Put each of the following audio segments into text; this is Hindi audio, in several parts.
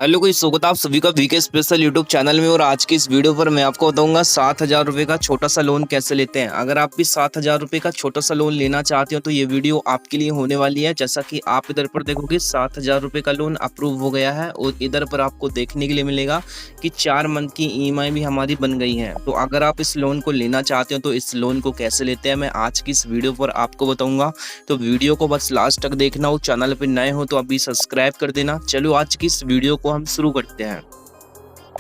हेलो कोई स्वागत आप सभी का वीके स्पेशल यूट्यूब चैनल में। और आज की इस वीडियो पर मैं आपको बताऊंगा 7,000 रुपये का छोटा सा लोन कैसे लेते हैं। अगर आप भी 7,000 रुपये का छोटा सा लोन लेना चाहते हो तो ये वीडियो आपके लिए होने वाली है। जैसा कि आप इधर पर देखोगे 7,000 रुपये का लोन अप्रूव हो गया है और इधर पर आपको देखने के लिए मिलेगा कि 4 मंथ की EMI भी हमारी बन गई है। तो अगर आप इस लोन को लेना चाहते हो तो इस लोन को कैसे लेते हैं मैं आज की इस वीडियो पर आपको बताऊंगा। तो वीडियो को बस लास्ट तक देखना हो। चैनल पर नए हो तो अभी सब्सक्राइब कर देना। चलो आज की इस वीडियो को हम शुरू करते हैं।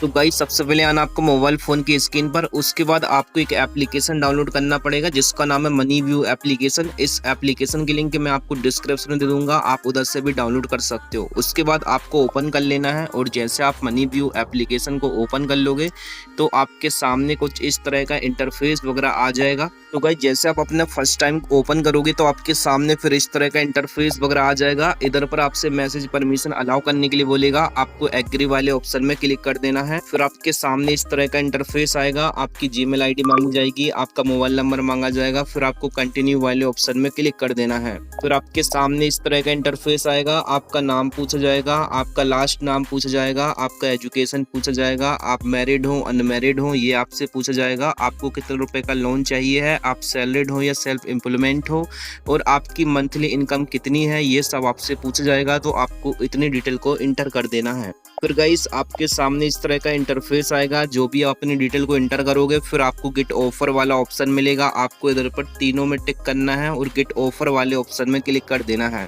तो गाइस सबसे पहले आना आपको मोबाइल फोन की स्क्रीन पर। उसके बाद आपको एक एप्लीकेशन डाउनलोड करना पड़ेगा जिसका नाम है मनी व्यू एप्लीकेशन। इस एप्लीकेशन की लिंक मैं आपको डिस्क्रिप्शन में दे दूंगा, आप उधर से भी डाउनलोड कर सकते हो। उसके बाद आपको ओपन कर लेना है और जैसे आप मनी व्यू एप्लीकेशन को ओपन कर लोगे तो आपके सामने कुछ इस तरह का इंटरफेस वगैरह आ जाएगा। तो गाइस जैसे आप अपना फर्स्ट टाइम ओपन करोगे तो आपके सामने फिर इस तरह का इंटरफेस वगैरह आ जाएगा। इधर पर आपसे मैसेज परमिशन अलाउ करने के लिए बोलेगा, आपको एग्री वाले ऑप्शन में क्लिक कर देना है। फिर आपके सामने इस तरह का इंटरफेस आएगा, आपकी जीमेल आईडी मांगी जाएगी, आपका मोबाइल नंबर मांगा जाएगा, फिर आपको कंटिन्यू वाले ऑप्शन में क्लिक कर देना है। फिर आपके सामने इस तरह का इंटरफेस आएगा, आपका नाम पूछा जाएगा, आपका लास्ट नाम पूछा जाएगा, आपका एजुकेशन पूछा जाएगा, आप मैरिड हो अनमैरिड हो ये आपसे पूछा जाएगा, आपको कितने रुपए का लोन चाहिए है, आप सैलरीड हो या सेल्फ एम्प्लॉयमेंट हो और आपकी मंथली इनकम कितनी है ये सब आपसे पूछा जाएगा। तो आपको इतनी डिटेल को इंटर कर देना है। फिर गाइस आपके सामने इस तरह का इंटरफेस आएगा, जो भी आप अपनी डिटेल को इंटर करोगे फिर आपको गेट ऑफर वाला ऑप्शन मिलेगा। आपको इधर पर तीनों में टिक करना है और गेट ऑफर वाले ऑप्शन में क्लिक कर देना है।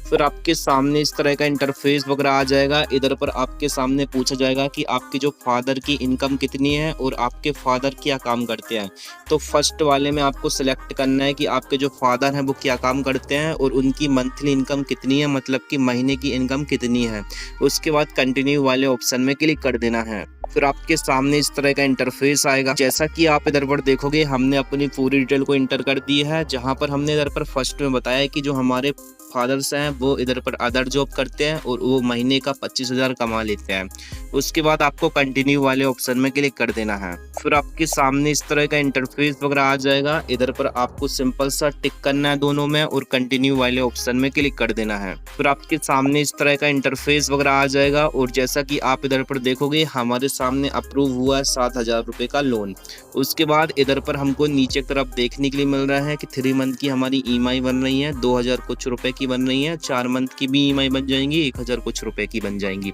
फिर आपके सामने इस तरह का इंटरफेस वगैरह आ जाएगा। इधर पर आपके सामने पूछा जाएगा कि आपके जो फादर की इनकम कितनी है और आपके फादर क्या काम करते हैं। तो फर्स्ट वाले में आपको सिलेक्ट करना है कि आपके जो फादर हैं वो क्या काम करते हैं और उनकी मंथली इनकम कितनी है, मतलब कि महीने की इनकम कितनी है। उसके बाद कंटिन्यू वाले ऑप्शन में क्लिक कर देना है। फिर आपके सामने इस तरह का इंटरफेस आएगा। जैसा कि आप इधर पर देखोगे हमने अपनी पूरी डिटेल को इंटर कर दी है। जहां पर हमने इधर पर फर्स्ट में बताया है कि जो हमारे फादर्स हैं वो इधर पर अदर जॉब करते हैं और वो महीने का 25,000 कमा लेते हैं। उसके बाद आपको कंटिन्यू वाले ऑप्शन में क्लिक कर देना है। फिर आपके सामने इस तरह का इंटरफेस वगैरह आ जाएगा। इधर पर आपको सिंपल सा टिक करना है दोनों में और कंटिन्यू वाले ऑप्शन में क्लिक कर देना है। फिर आपके सामने इस तरह का इंटरफेस वगैरह आ जाएगा और जैसा कि आप इधर पर देखोगे हमारे सामने अप्रूव हुआ है 7,000 रुपये का लोन। उसके बाद इधर पर हमको नीचे की तरफ देखने के लिए मिल रहा है कि 3 मंथ की हमारी EMI बन रही है, 2,000 कुछ रुपए की बन रही है, 4 मंथ की भी EMI बन जाएंगी, 1,000 कुछ रुपए की बन जाएंगी।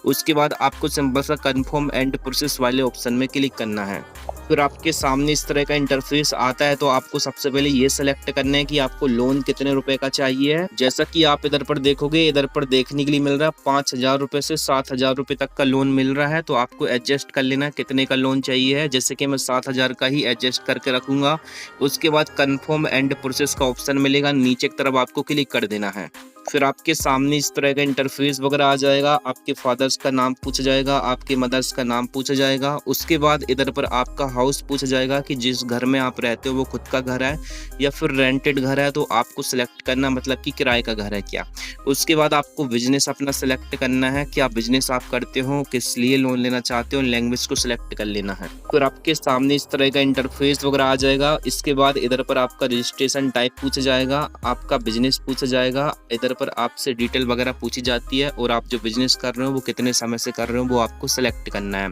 उसके बाद आपको सिंपल सा कंफर्म एंड प्रोसेस वाले ऑप्शन में क्लिक करना है। फिर आपके सामने इस तरह का इंटरफेस आता है। तो आपको सबसे पहले ये सिलेक्ट करना है कि आपको लोन कितने रुपए का चाहिए है। जैसा कि आप इधर पर देखोगे इधर पर देखने के लिए मिल रहा है 5,000 रुपए से 7,000 रुपए तक का लोन मिल रहा है। तो आपको एडजस्ट कर लेना कितने का लोन चाहिए है। जैसे कि मैं 7,000 का ही एडजस्ट करके रखूंगा। उसके बाद कंफर्म एंड प्रोसेस का ऑप्शन मिलेगा, नीचे की तरफ आपको क्लिक कर देना है। फिर आपके सामने इस तरह का इंटरफेस वगैरह आ जाएगा। आपके फादर्स का नाम पूछा जाएगा, आपके मदर्स का नाम पूछा जाएगा। उसके बाद इधर पर आपका हाउस पूछा जाएगा कि जिस घर में आप रहते हो वो खुद का घर है या फिर रेंटेड घर है। तो आपको सिलेक्ट करना मतलब कि किराए का घर है क्या। उसके बाद आपको बिजनेस अपना सिलेक्ट करना है, क्या बिजनेस आप करते हो, किस लिए लोन लेना चाहते हो, लैंग्वेज को सिलेक्ट कर लेना है। फिर आपके सामने इस तरह का इंटरफेस वगैरह आ जाएगा। इसके बाद इधर पर आपका रजिस्ट्रेशन टाइप पूछा जाएगा, आपका बिजनेस पूछा जाएगा, इधर पर आपसे डिटेल वगैरह पूछी जाती है और आप जो बिजनेस कर रहे हो वो कितने समय से कर रहे हो वो आपको सेलेक्ट करना है।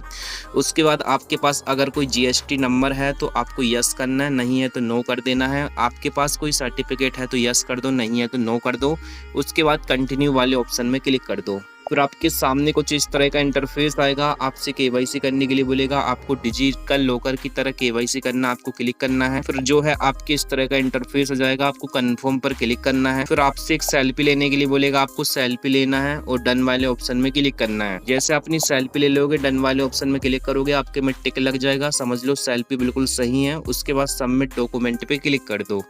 उसके बाद आपके पास अगर कोई GST नंबर है तो आपको यस करना है, नहीं है तो नो कर देना है। आपके पास कोई सर्टिफिकेट है तो यस कर दो, नहीं है तो नो कर दो। उसके बाद कंटिन्यू वाले ऑप्शन में क्लिक कर दो। फिर आपके सामने कुछ इस तरह का इंटरफेस आएगा। आपसे KYC करने के लिए बोलेगा, आपको डिजिटल लॉकर की तरह KYC करना, आपको क्लिक करना है। फिर जो है आपके इस तरह का इंटरफेस आ जाएगा, आपको कंफर्म पर क्लिक करना है। फिर आपसे एक सेल्फी लेने के लिए बोलेगा, आपको सेल्फी लेना है और डन वाले ऑप्शन में क्लिक करना है। जैसे अपनी सेल्फी ले लोगे डन वाले ऑप्शन में क्लिक करोगे आपके में टिक लग जाएगा, समझ लो सेल्फी बिल्कुल सही है। उसके बाद सबमिट डॉक्यूमेंट पे क्लिक कर दो।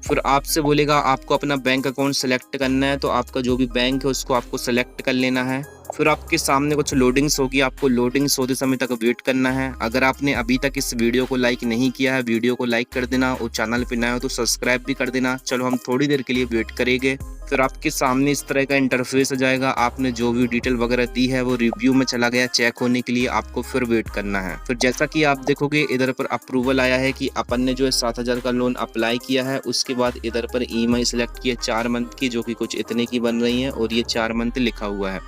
फिर आपसे बोलेगा आपको अपना बैंक अकाउंट सेलेक्ट करना है। तो आपका जो भी बैंक है उसको आपको सेलेक्ट कर लेना है। फिर आपके सामने कुछ लोडिंग्स होगी, आपको लोडिंग्स होते समय तक वेट करना है। अगर आपने अभी तक इस वीडियो को लाइक नहीं किया है वीडियो को लाइक कर देना और चैनल पे नए हो तो सब्सक्राइब भी कर देना। चलो हम थोड़ी देर के लिए वेट करेंगे। फिर आपके सामने इस तरह का इंटरफेस आ जाएगा। आपने जो भी डिटेल वगैरह दी है वो रिव्यू में चला गया, चेक होने के लिए आपको फिर वेट करना है। फिर जैसा कि आप देखोगे इधर पर अप्रूवल आया है कि अपन ने जो है 7,000 का लोन अप्लाई किया है। उसके बाद इधर पर EMI सिलेक्ट किया 4 मंथ की, जो कि कुछ इतने की बन रही है और ये 4 मंथ लिखा हुआ है।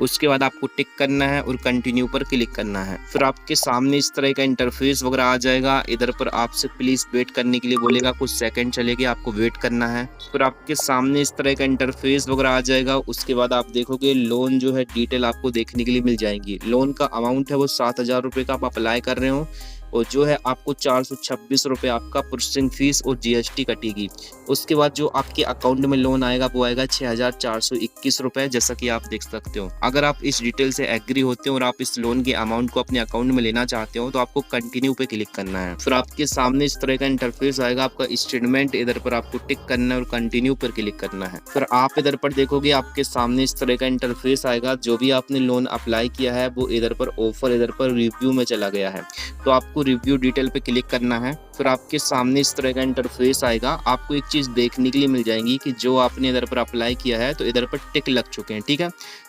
उसके बाद आपको टिक करना है और कंटिन्यू पर क्लिक करना है। फिर आपके सामने इस तरह का इंटरफेस वगैरह आ जाएगा। इधर पर आपसे प्लीज वेट करने के लिए बोलेगा, कुछ सेकंड चलेंगे, आपको वेट करना है। फिर आपके सामने इस तरह का इंटरफेस वगैरह आ जाएगा। उसके बाद आप देखोगे लोन जो है डिटेल आपको देखने के लिए मिल जाएंगी। लोन का अमाउंट है वो 7,000 रुपये का आप अप्लाई कर रहे हो और जो है आपको 426 रुपये आपका प्रोसेसिंग फीस और GST कटेगी। उसके बाद जो आपके अकाउंट में लोन आएगा वो आएगा 6,421 रुपये, जैसा कि आप देख सकते हो। अगर आप इस डिटेल से एग्री होते हो और आप इस लोन के अमाउंट को अपने अकाउंट में लेना चाहते हो तो आपको कंटिन्यू पे क्लिक करना है। फिर आपके सामने इस तरह का इंटरफेस आएगा, आपका स्टेटमेंट, इधर पर आपको टिक करना है और कंटिन्यू पर क्लिक करना है। फिर आप इधर पर देखोगे आपके सामने इस तरह का इंटरफेस आएगा। जो भी आपने लोन अप्लाई किया है वो इधर पर ऑफर इधर पर रिव्यू में चला गया है, तो आपको रिव्यू डिटेल पे क्लिक करना है। फिर आपके सामने इस तरह का इंटरफेस आएगा। आपको एक चीज देखने के लिए मिल जाएगी कि जो आपने इधर पर अप्लाई किया है तो इधर पर टिक लग चुके हैं, ठीक है।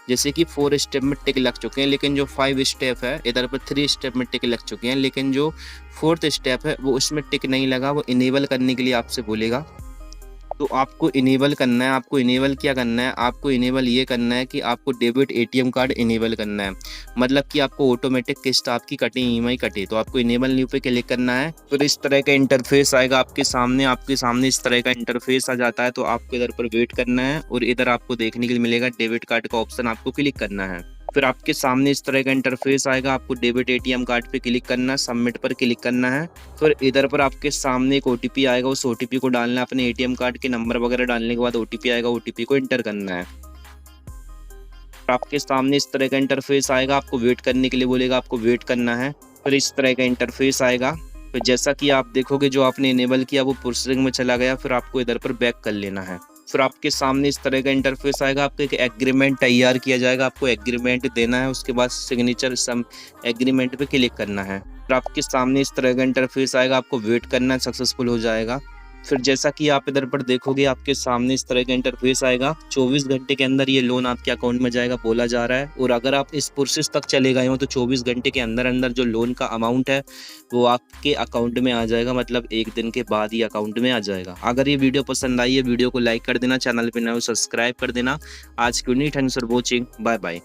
जैसे कि 4 स्टेप में टिक लग चुके हैं, लेकिन जो 5 स्टेप है इधर पर 3 स्टेप में टिक लग चुके हैं, लेकिन जो 4th स्टेप है वो उसमें टिक नहीं लगा। वो इनेबल करने के लिए आपसे बोलेगा, तो आपको इनेबल करना है। आपको इनेबल क्या करना है, आपको इनेबल ये करना है कि आपको डेबिट ATM कार्ड इनेबल करना है, मतलब कि आपको ऑटोमेटिक किस्त आपकी कटे, EMI कटे, तो आपको इनेबल न्यू पे क्लिक करना है। फिर इस तरह का इंटरफेस आएगा आपके सामने इस तरह का इंटरफेस आ जाता है। तो आपको इधर पर वेट करना है और इधर आपको देखने के लिए मिलेगा डेबिट कार्ड का ऑप्शन, आपको क्लिक करना है। फिर आपके सामने इस तरह का इंटरफेस आएगा। आपको डेबिट ATM कार्ड पे क्लिक करना है, सबमिट पर क्लिक करना है। फिर इधर पर आपके सामने एक OTP आएगा, उस OTP को डालना है। अपने ATM कार्ड के नंबर वगैरह डालने के बाद OTP आएगा, OTP को एंटर करना है। आपके सामने इस तरह का इंटरफेस आएगा। आपको वेट करने के लिए बोलेगा, आपको वेट करना है। फिर इस तरह का इंटरफेस आएगा। फिर जैसा कि आप देखोगे जो आपने इनेबल किया वो प्रोसेसिंग में चला गया। फिर आपको इधर पर बैक कर लेना है। फिर आपके सामने इस तरह का इंटरफेस आएगा। आपको एक एग्रीमेंट तैयार किया जाएगा, आपको एग्रीमेंट देना है। उसके बाद सिग्नेचर सम एग्रीमेंट पे क्लिक करना है। फिर आपके सामने इस तरह का इंटरफेस आएगा। आपको वेट करना है, सक्सेसफुल हो जाएगा। फिर जैसा कि आप इधर पर देखोगे आपके सामने इस तरह का इंटरफेस आएगा। 24 घंटे के अंदर ये लोन आपके अकाउंट में जाएगा बोला जा रहा है। और अगर आप इस प्रोसेस तक चले गए हो तो 24 घंटे के अंदर अंदर जो लोन का अमाउंट है वो आपके अकाउंट में आ जाएगा, मतलब 1 दिन के बाद ही अकाउंट में आ जाएगा। अगर ये वीडियो पसंद आई है वीडियो को लाइक कर देना, चैनल पर नए हो सब्सक्राइब कर देना। आज के लिए thanks for watching, bye bye.